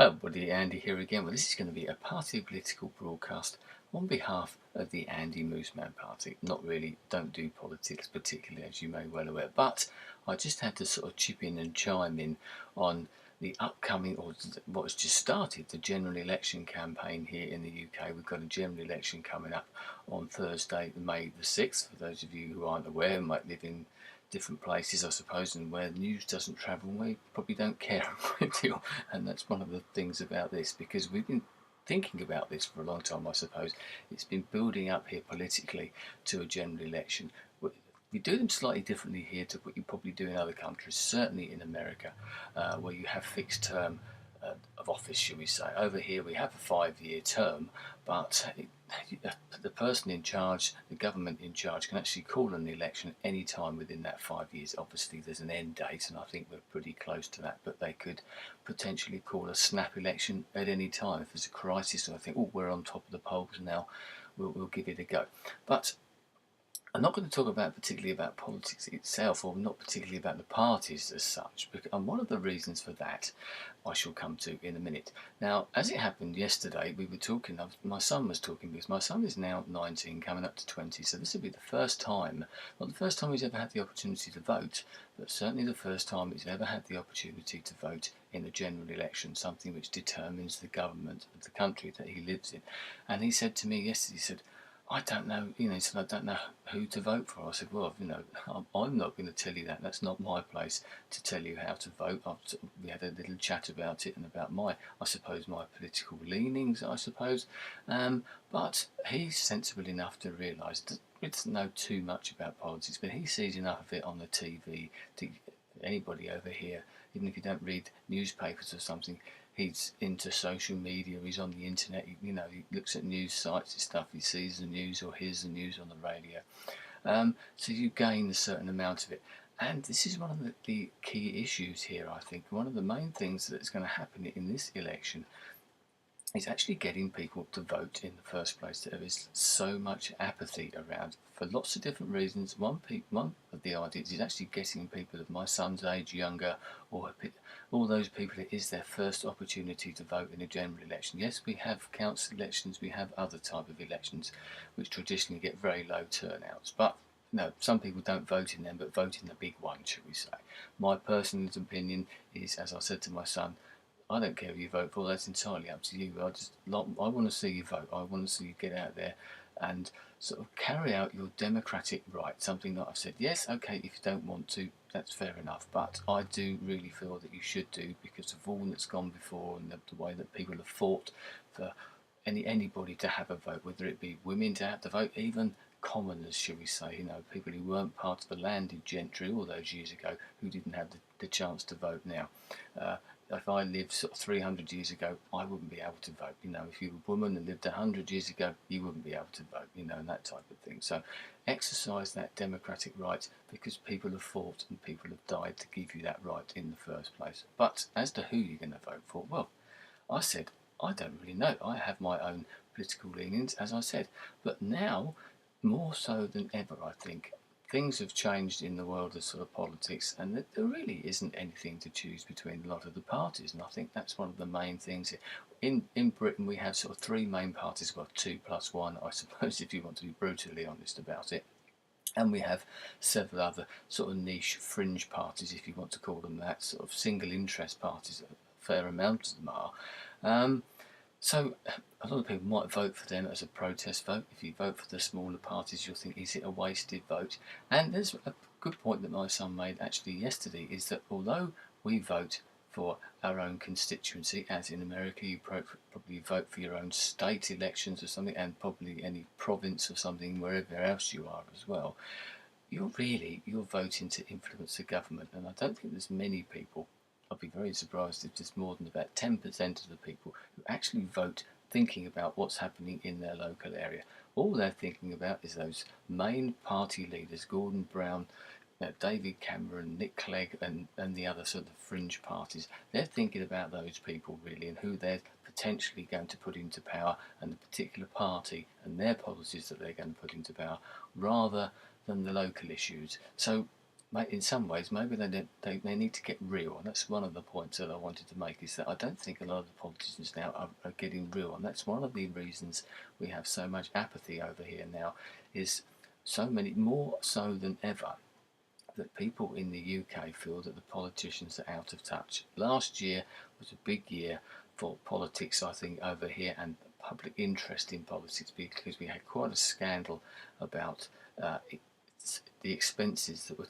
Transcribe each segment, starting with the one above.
Oh, buddy, Andy here again. Well, this is going to be a party political broadcast on behalf of the Andy Mooseman Party. Not really, don't do politics particularly, as you may well aware, but I just had to sort of chip in and chime in on the upcoming, or what has just started, the general election campaign here in the UK. We've got a general election coming up on Thursday, May the 6th. For those of you who aren't aware, might live in different places, I suppose, and where news doesn't travel, we probably don't care a great deal. And that's one of the things about this, because we've been thinking about this for a long time, I suppose. It's been building up here politically to a general election. We do them slightly differently here to what you probably do in other countries, certainly in America, where you have fixed term of office, shall we say. Over here we have a 5-year term, but the person in charge, the government in charge, can actually call an election any time within that 5 years. Obviously there's an end date, and I think we're pretty close to that, but they could potentially call a snap election at any time. If there's a crisis and I think, oh, we're on top of the polls now, we'll give it a go. But I'm not going to talk about particularly about politics itself, or not particularly about the parties as such, and one of the reasons for that I shall come to in a minute. Now, as it happened yesterday, we were talking, my son was talking, because my son is now 19, coming up to 20, so this will be the first time, not the first time he's ever had the opportunity to vote, but certainly the first time he's ever had the opportunity to vote in a general election, something which determines the government of the country that he lives in. And he said to me yesterday, he said, I don't know, he said, I don't know who to vote for. I said, well, I'm not going to tell you that. That's not my place to tell you how to vote. We had a little chat about it and about my political leanings, I suppose. But he's sensible enough to realise that he doesn't know too much about politics, but he sees enough of it on the TV to anybody over here, even if you don't read newspapers or something. He's into social media, he's on the internet, he looks at news sites and stuff, he sees the news or hears the news on the radio. So you gain a certain amount of it. And this is one of the key issues here, I think. One of the main things that's going to happen in this election is actually getting people to vote in the first place. There is so much apathy around for lots of different reasons. One of the ideas is actually getting people of my son's age, younger, or all those people, it is their first opportunity to vote in a general election. Yes, we have council elections, we have other type of elections which traditionally get very low turnouts, but no, some people don't vote in them, but vote in the big one, shall we say. My personal opinion is, as I said to my son, I don't care who you vote for, that's entirely up to you. I want to see you vote. I want to see you get out there and sort of carry out your democratic right. Something that I've said, yes, okay, if you don't want to, that's fair enough. But I do really feel that you should do, because of all that's gone before and the way that people have fought for anybody to have a vote, whether it be women to have to vote, even commoners, shall we say, people who weren't part of the landed gentry all those years ago, who didn't have the chance to vote now. If I lived sort of 300 years ago, I wouldn't be able to vote. If you were a woman and lived 100 years ago, you wouldn't be able to vote, and that type of thing. So exercise that democratic right, because people have fought and people have died to give you that right in the first place. But as to who you're going to vote for, well, I said, I don't really know. I have my own political leanings, as I said. But now, more so than ever, I think, things have changed in the world of sort of politics, and there really isn't anything to choose between a lot of the parties, and I think that's one of the main things. In Britain, we have sort of three main parties, well, 2 plus 1, I suppose, if you want to be brutally honest about it. And we have several other sort of niche fringe parties, if you want to call them that, sort of single interest parties, a fair amount of them are. So a lot of people might vote for them as a protest vote. If you vote for the smaller parties, you'll think, is it a wasted vote? And there's a good point that my son made actually yesterday, is that although we vote for our own constituency, as in America you probably vote for your own state elections or something, and probably any province or something wherever else you are as well, you're voting to influence the government. And I don't think there's many people, I'd be very surprised if there's more than about 10% of the people who actually vote thinking about what's happening in their local area. All they're thinking about is those main party leaders, Gordon Brown, David Cameron, Nick Clegg, and the other sort of fringe parties. They're thinking about those people really, and who they're potentially going to put into power, and the particular party and their policies that they're going to put into power, rather than the local issues. So in some ways, maybe they need to get real, and that's one of the points that I wanted to make. Is that I don't think a lot of the politicians now are getting real, and that's one of the reasons we have so much apathy over here now. Is so many more so than ever that people in the UK feel that the politicians are out of touch. Last year was a big year for politics, I think, over here, and public interest in politics, because we had quite a scandal about uh, the expenses that were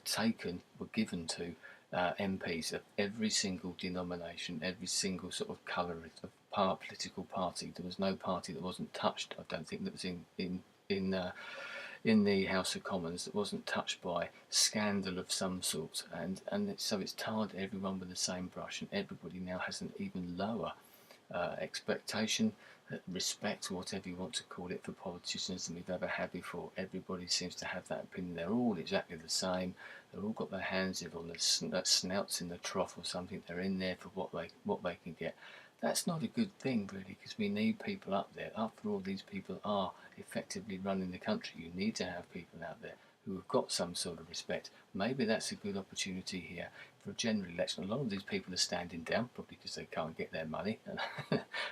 given to MPs of every single denomination, every single sort of colour of political party. There was no party that wasn't touched. I don't think that was in the House of Commons that wasn't touched by scandal of some sort, and so it's tarred everyone with the same brush, and everybody now has an even lower expectation, respect, whatever you want to call it, for politicians than we've ever had before. Everybody seems to have that opinion. They're all exactly the same. They've all got their hands in, or their snouts in the trough or something. They're in there for what they can get. That's not a good thing, really, because we need people up there. After all, these people are effectively running the country. You need to have people out there who have got some sort of respect. Maybe that's a good opportunity here for a general election. A lot of these people are standing down, probably because they can't get their money,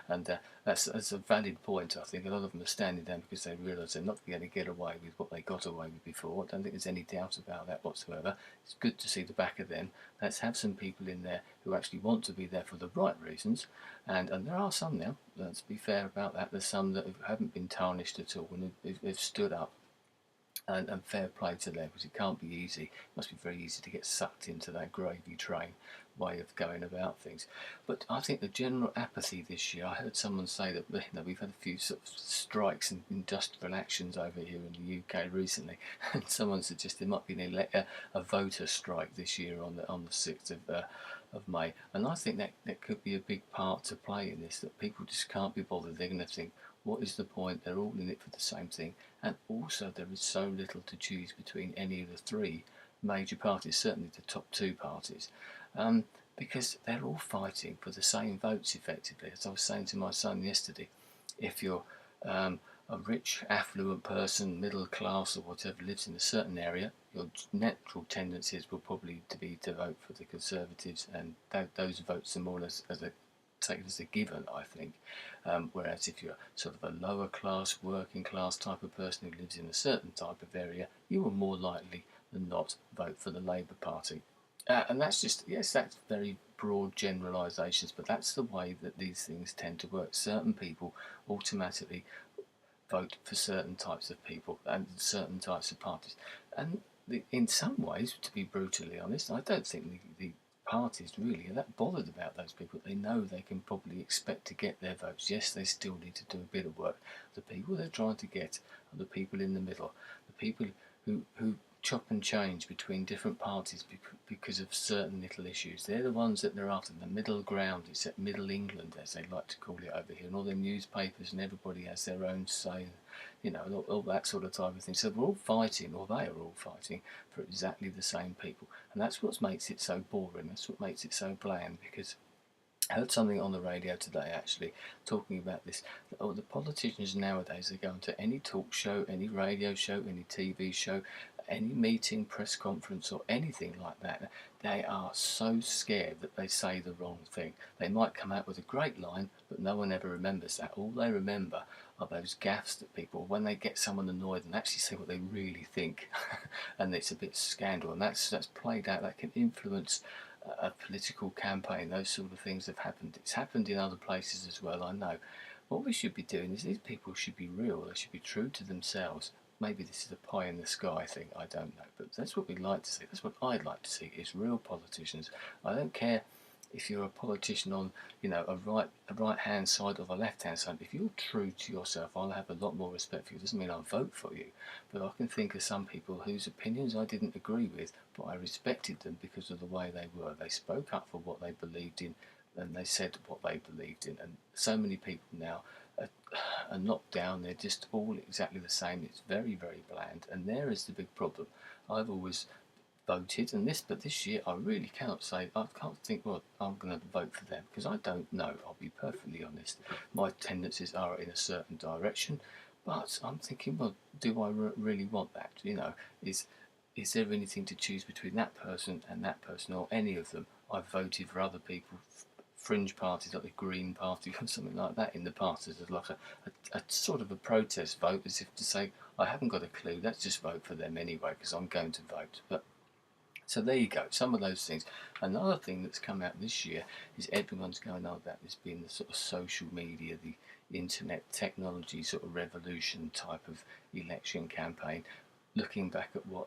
and that's a valid point. I think a lot of them are standing down because they realise they're not going to get away with what they got away with before. I don't think there's any doubt about that whatsoever. It's good to see the back of them. Let's have some people in there who actually want to be there for the right reasons, and there are some now. Let's be fair about that. There's some that haven't been tarnished at all, and have stood up, and fair play to them, because it can't be easy. It must be very easy to get sucked into that gravy train way of going about things. But I think the general apathy this year, I heard someone say that we've had a few sort of strikes and industrial actions over here in the UK recently, and someone suggested there might be a voter strike this year on the 6th of May, and I think that could be a big part to play in this, that people just can't be bothered. They're going to think, what is the point? They're all in it for the same thing, and also there is so little to choose between any of the three major parties, certainly the top two parties, because they're all fighting for the same votes effectively. As I was saying to my son yesterday, if you're a rich, affluent person, middle class or whatever, lives in a certain area, your natural tendencies will probably be to vote for the Conservatives, and those votes are more or less taken as a given, I think. Whereas if you're sort of a lower class, working class type of person who lives in a certain type of area, you will more likely than not vote for the Labour Party. And that's just, yes, that's very broad generalisations, but that's the way that these things tend to work. Certain people automatically vote for certain types of people and certain types of parties. And in some ways, to be brutally honest, I don't think the parties really are that bothered about those people. They know they can probably expect to get their votes. Yes, they still need to do a bit of work. The people they're trying to get are the people in the middle, the people who chop and change between different parties because of certain little issues. They're the ones that they're after, the middle ground. It's at Middle England, as they like to call it over here, and all the newspapers and everybody has their own say, and all that sort of type of thing. So we're all fighting, or they are all fighting, for exactly the same people. And that's what makes it so boring. That's what makes it so bland, because I heard something on the radio today actually talking about this. The politicians nowadays, they go into any talk show, any radio show, any TV show, any meeting, press conference or anything like that. They are so scared that they say the wrong thing. They might come out with a great line, but no one ever remembers that. All they remember are those gaffes that people, when they get someone annoyed, and actually say what they really think, and it's a bit scandal, and that's played out. That can influence a political campaign. Those sort of things have happened. It's happened in other places as well, I know. What we should be doing is these people should be real. They should be true to themselves. Maybe this is a pie in the sky thing, I don't know, but that's what we'd like to see. That's what I'd like to see, is real politicians. I don't care if you're a politician on, a right hand side or a left hand side. If you're true to yourself, I'll have a lot more respect for you. It doesn't mean I'll vote for you, but I can think of some people whose opinions I didn't agree with, but I respected them because of the way they were. They spoke up for what they believed in, and they said what they believed in. And so many people now are knocked down. They're just all exactly the same. It's very, very bland, and there is the big problem. I've always voted, but this year I really cannot say. I can't think, well, I'm going to vote for them, because I don't know. I'll be perfectly honest. My tendencies are in a certain direction, but I'm thinking, well, do I really want that? Is is there anything to choose between that person and that person, or any of them? I've voted for other people, fringe parties like the Green Party or something like that in the past, as like a sort of a protest vote, as if to say, I haven't got a clue, let's just vote for them anyway because I'm going to vote. But so there you go, some of those things. Another thing that's come out this year is everyone's going on about this being the sort of social media, the internet technology sort of revolution type of election campaign. Looking back at what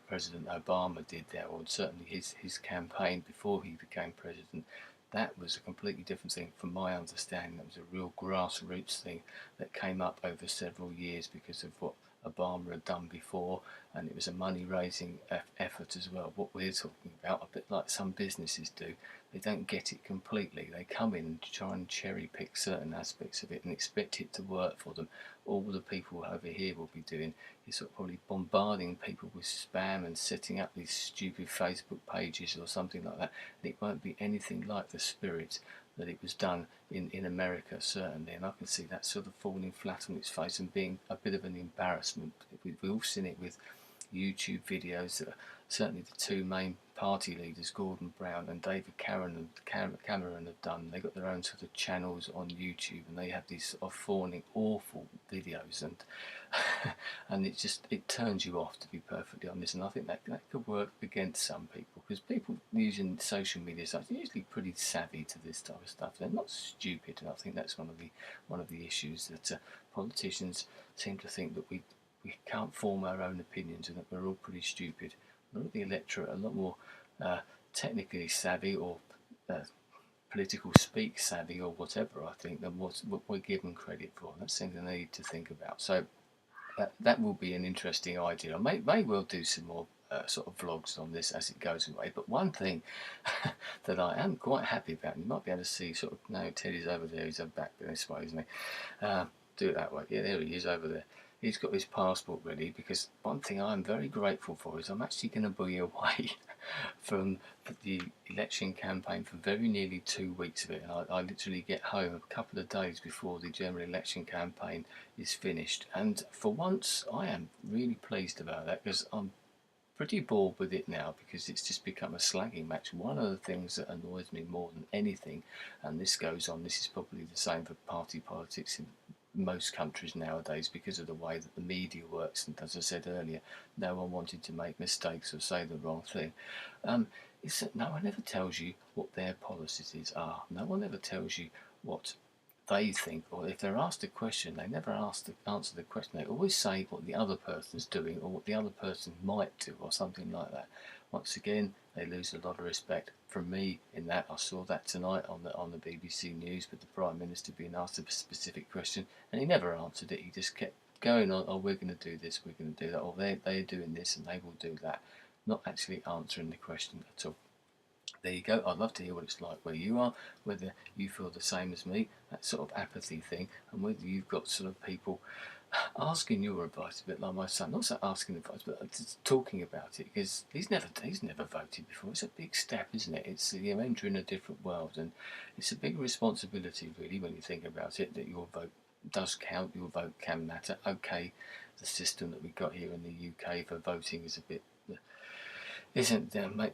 President Obama did there, or certainly his campaign before he became president, that was a completely different thing from my understanding. That was a real grassroots thing that came up over several years because of what Obama had done before, and it was a money-raising effort as well. What we're talking about, a bit like some businesses do, they don't get it completely. They come in and try and cherry-pick certain aspects of it and expect it to work for them. All the people over here will be doing is sort of probably bombarding people with spam and setting up these stupid Facebook pages or something like that, and it won't be anything like the spirit that it was done in America, certainly. And I can see that sort of falling flat on its face and being a bit of an embarrassment. We've all seen it with YouTube videos that are certainly the two main party leaders, Gordon Brown and David Cameron, have done. They've got their own sort of channels on YouTube, and they have these sort of fawning, awful videos, and and it turns you off, to be perfectly honest. And I think that could work against some people, because people using social media sites are usually pretty savvy to this type of stuff. They're not stupid, and I think that's one of the issues that politicians seem to think that we can't form our own opinions and that we're all pretty stupid. The electorate are a lot more technically savvy, or political speak savvy, or whatever, I think, than what we're given credit for. And that's something they need to think about. So that will be an interesting idea. I may well do some more sort of vlogs on this as it goes away. But one thing that I am quite happy about, and you might be able to see sort of, no, Teddy's over there, he's back this way, isn't he? Do it that way. Yeah, there he is over there. He's got his passport ready, because one thing I'm very grateful for is I'm actually going to be away from the election campaign for very nearly 2 weeks of it, and I literally get home a couple of days before the general election campaign is finished, and for once I am really pleased about that, because I'm pretty bored with it now, because it's just become a slagging match. One of the things that annoys me more than anything, and this goes on, this is probably the same for party politics in most countries nowadays, because of the way that the media works, and as I said earlier, no one wanted to make mistakes or say the wrong thing, is that no one ever tells you what their policies are. No one ever tells you what they think, or if they're asked a question, they never answer the question. They always say what the other person's doing, or what the other person might do, or something like that. Once again, they lose a lot of respect from me in that. I saw that tonight on the BBC News, with the Prime Minister being asked a specific question, and he never answered it. He just kept going on, oh, we're going to do this, we're going to do that, or they're doing this and they will do that, not actually answering the question at all. There you go. I'd love to hear what it's like where you are, whether you feel the same as me, that sort of apathy thing, and whether you've got sort of people asking your advice, a bit like my son. Not so asking advice, but just talking about it, because he's never voted before. It's a big step, isn't it? It's entering a different world, and it's a big responsibility, really, when you think about it, that your vote does count, your vote can matter. Okay, the system that we've got here in the UK for voting is a bit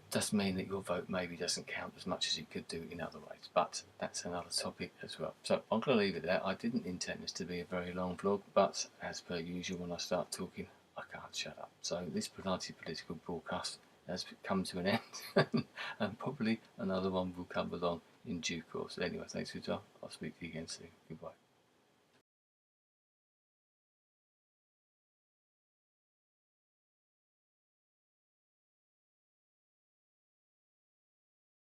does mean that your vote maybe doesn't count as much as it could do in other ways, but that's another topic as well. So I'm going to leave it there. I didn't intend this to be a very long vlog, but as per usual, when I start talking, I can't shut up. So this political broadcast has come to an end, and probably another one will come along in due course. Anyway, thanks for your time. I'll speak to you again soon. Goodbye.